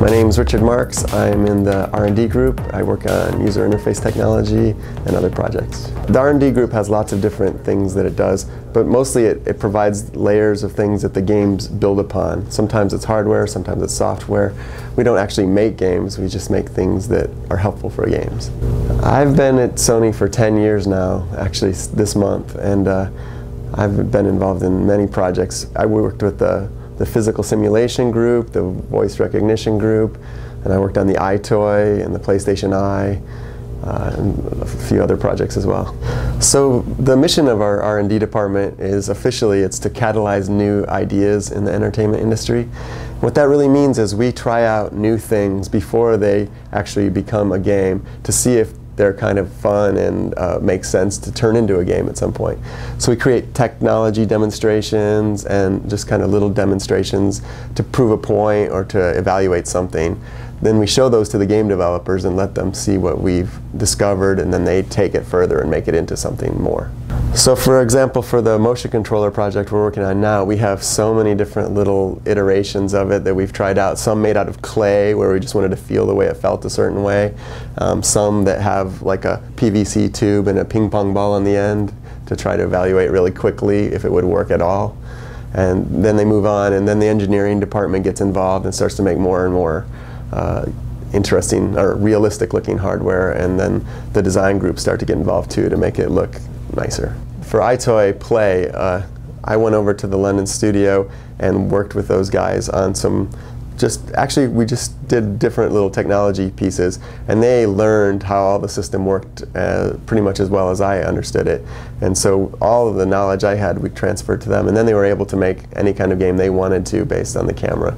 My name is Richard Marks. I'm in the R&D group. I work on user interface technology and other projects. The R&D group has lots of different things that it does, but mostly it provides layers of things that the games build upon. Sometimes it's hardware, sometimes it's software. We don't actually make games, we just make things that are helpful for games. I've been at Sony for 10 years now, actually this month, and I've been involved in many projects. I worked with the physical simulation group, the voice recognition group, and I worked on the iToy and the PlayStation Eye, and a few other projects as well. So the mission of our R&D department is it's to catalyze new ideas in the entertainment industry. What that really means is we try out new things before they actually become a game to see if they're kind of fun and make sense to turn into a game at some point. So we create technology demonstrations and just kind of little demonstrations to prove a point or to evaluate something. Then we show those to the game developers and let them see what we've discovered, and then they take it further and make it into something more. So for example, for the motion controller project we're working on now, we have so many different little iterations of it that we've tried out. Some made out of clay, where we just wanted to feel the way it felt a certain way. Some that have like a PVC tube and a ping pong ball on the end to try to evaluate really quickly if it would work at all. And then they move on, and then the engineering department gets involved and starts to make more and more interesting or realistic looking hardware, and then the design groups start to get involved too to make it look nicer. For iToy Play, I went over to the London studio and worked with those guys on some we just did different little technology pieces, and they learned how all the system worked pretty much as well as I understood it. And so all of the knowledge I had we transferred to them, and then they were able to make any kind of game they wanted to based on the camera.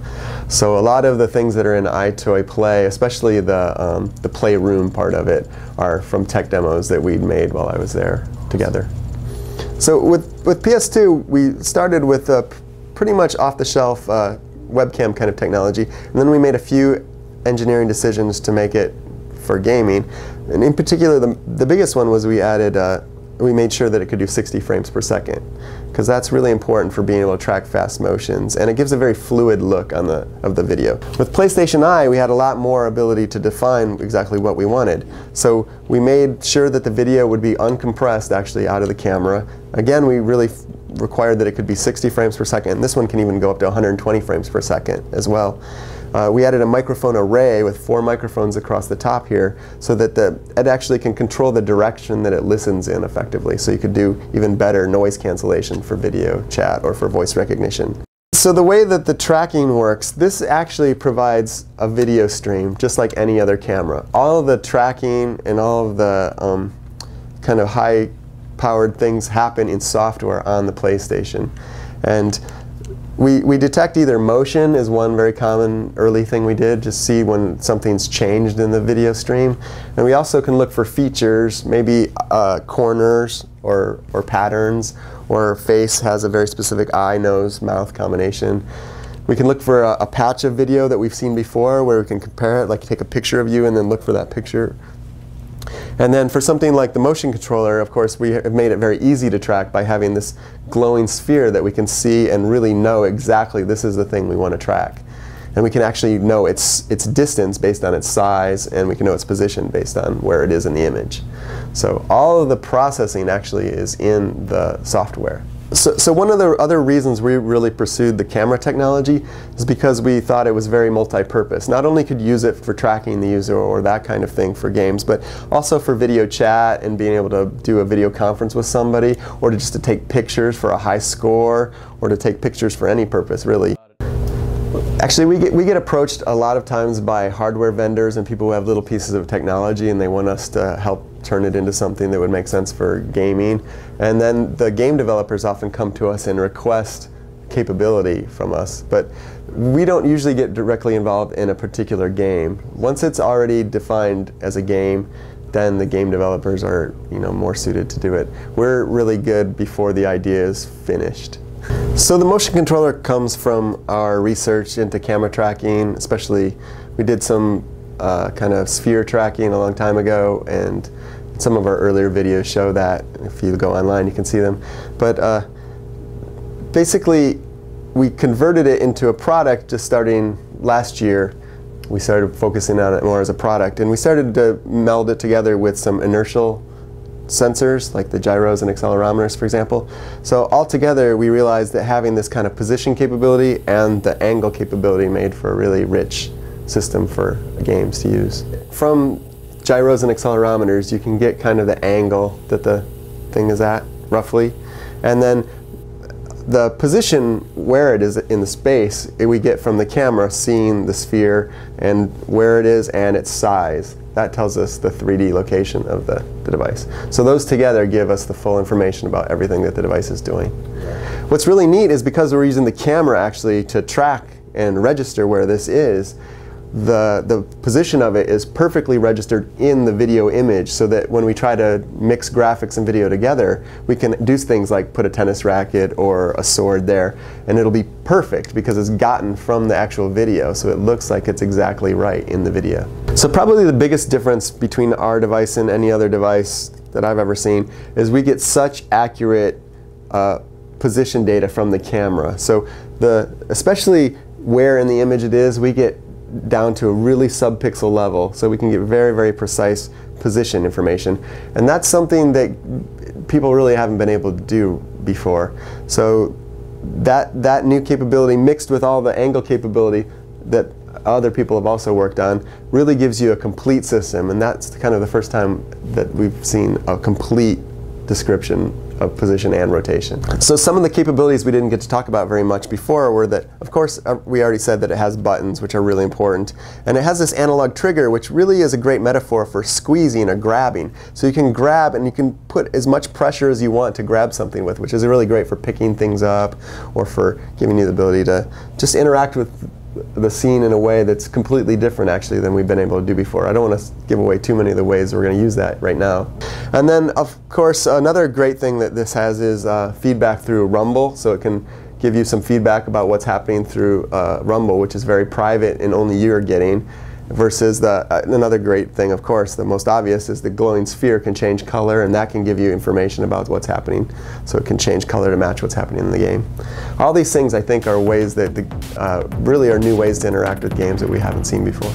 So a lot of the things that are in iToy Play, especially the playroom part of it, are from tech demos that we'd made while I was there together. So with PS2, we started with a pretty much off-the-shelf webcam kind of technology, and then we made a few engineering decisions to make it for gaming. And in particular, the biggest one was we made sure that it could do 60 frames per second, because that's really important for being able to track fast motions, and it gives a very fluid look of the video. With PlayStation Eye, we had a lot more ability to define exactly what we wanted. So we made sure that the video would be uncompressed actually out of the camera. Again, we really required that it could be 60 frames per second, and this one can even go up to 120 frames per second as well. We added a microphone array with 4 microphones across the top here, so that it actually can control the direction that it listens in effectively. So you could do even better noise cancellation for video chat or for voice recognition. So the way that the tracking works, this actually provides a video stream just like any other camera. All of the tracking and all of the kind of high-powered things happen in software on the PlayStation. And we detect either motion is one very common early thing we did, just see when something's changed in the video stream. And we also can look for features, maybe corners or patterns, or face has a very specific eye, nose, mouth combination. We can look for a patch of video that we've seen before where we can compare it, like take a picture of you and then look for that picture. And then for something like the motion controller, of course, we have made it very easy to track by having this glowing sphere that we can see and really know exactly this is the thing we want to track. And we can actually know its distance based on its size, and we can know its position based on where it is in the image. So all of the processing actually is in the software. So one of the other reasons we really pursued the camera technology is because we thought it was very multi-purpose. Not only could you use it for tracking the user or that kind of thing for games, but also for video chat and being able to do a video conference with somebody, or just to take pictures for a high score, or to take pictures for any purpose, really. Actually, we get approached a lot of times by hardware vendors and people who have little pieces of technology, and they want us to help turn it into something that would make sense for gaming. And then the game developers often come to us and request capability from us, but we don't usually get directly involved in a particular game. Once it's already defined as a game, then the game developers are, more suited to do it. We're really good before the idea is finished. So the motion controller comes from our research into camera tracking, especially we did some kind of sphere tracking a long time ago, and some of our earlier videos show that. If you go online you can see them. But basically we converted it into a product just starting last year we started focusing on it more as a product, and we started to meld it together with some inertial sensors like the gyros and accelerometers, for example. So altogether we realized that having this kind of position capability and the angle capability made for a really rich system for games to use. From gyros and accelerometers you can get kind of the angle that the thing is at, roughly, and then the position where it is in the space we get from the camera seeing the sphere and where it is and its size. That tells us the 3D location of the device. So those together give us the full information about everything that the device is doing. What's really neat is because we're using the camera actually to track and register where this is, the position of it is perfectly registered in the video image, so that when we try to mix graphics and video together, we can do things like put a tennis racket or a sword there, and it'll be perfect because it's gotten from the actual video, so it looks like it's exactly right in the video. So probably the biggest difference between our device and any other device that I've ever seen is we get such accurate position data from the camera. So especially where in the image it is, we get down to a really sub-pixel level, so we can get very, very precise position information. And that's something that people really haven't been able to do before. So that new capability mixed with all the angle capability that other people have also worked on really gives you a complete system, and that's kind of the first time that we've seen a complete description of position and rotation. So some of the capabilities we didn't get to talk about very much before were that, of course, we already said that it has buttons, which are really important, and it has this analog trigger, which really is a great metaphor for squeezing or grabbing. So you can grab and you can put as much pressure as you want to grab something with, which is really great for picking things up or for giving you the ability to just interact with the scene in a way that's completely different actually than we've been able to do before. I don't want to give away too many of the ways we're going to use that right now. And then of course another great thing that this has is feedback through Rumble, so it can give you some feedback about what's happening through Rumble, which is very private and only you're getting, versus another great thing, of course, the most obvious, is the glowing sphere can change color, and that can give you information about what's happening. So it can change color to match what's happening in the game. All these things, I think, are ways that really are new ways to interact with games that we haven't seen before.